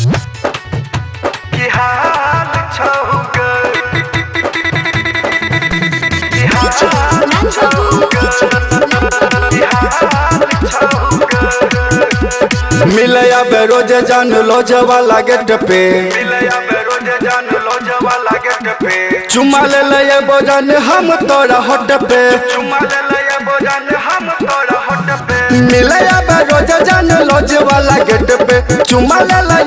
की हाल छौके की हाल छौके मिले आबे रोज जान लोज वाला गेट पे चुमा ले ले बोजन हम तोरा होट पे मिले आबे रोज जान लोज वाला गेट पे चुमा ले ले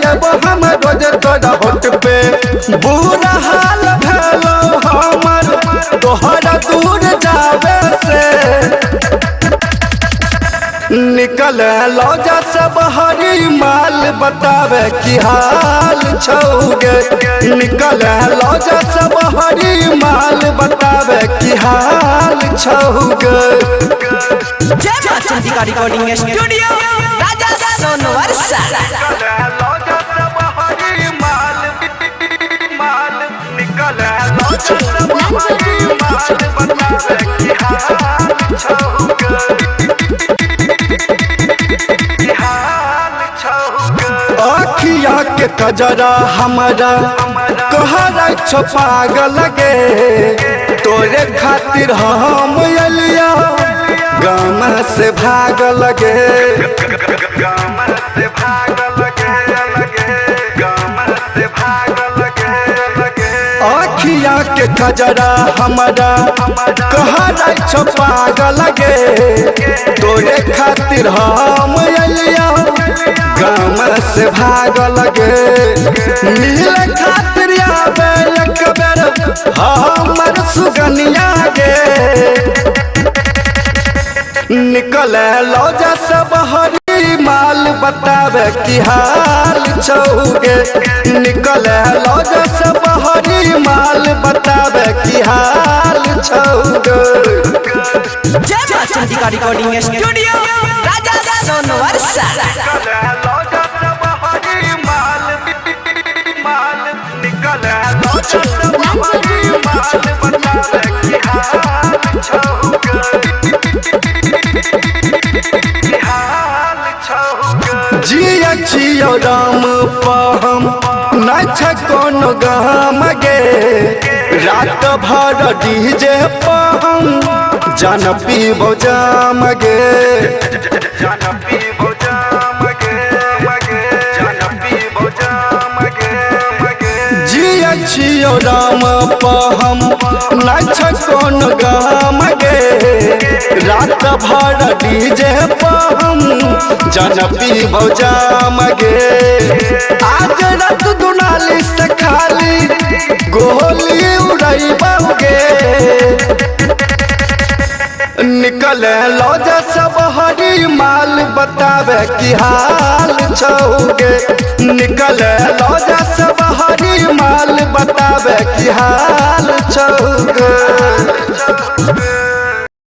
हम रोज तोरा होट पे बुरा हाल भेलो हमर तोहरा दूर जावे से निकल लौजा से बहरी माल बतावे की हाल छौगे निकल लौजा से बहरी माल बतावे की हाल छौगे। जय मां चंदिका रिकॉर्डिंग स्टूडियो राजा सोनवर्षा लौजा से बहरी माल निकल लौजा से बहरी माल बतावे की हाल छौगे अखिया के कजरा हमारा कहरा छो पागल गे तोरे खातिर हम अलिया गाम से भागल गे अखिया के कजरा हमारा कहरा छो पागल गे तोरे खातिर हम अलिया गाम से भागल गे मिले खातिर आवे एक बेर हमर सुगनिया गे निकले लौजा से बहरी माल बतावे की हाल छौगे निकले लौजा से बहरी माल बतावे की हाल छौगे। जय मां चंदिका रिकॉर्डिंग स्टूडियो राजा सोनवर्षा जिया छियो राम पहम न कोनो गाम गे रात भर डीजे पहम जान पीबो जाम गे जिया छियो राम पहम न कोनो गाम गे रात भर डीजे पहम जान पीबो जाम गे आज रात दुनाली से खाली गोली उड़ाइबोगे निकले लौजा से बहरी माल बतावे की हाल छौगे निकले लौजा से बहरी माल बतावे की हाल छौगे।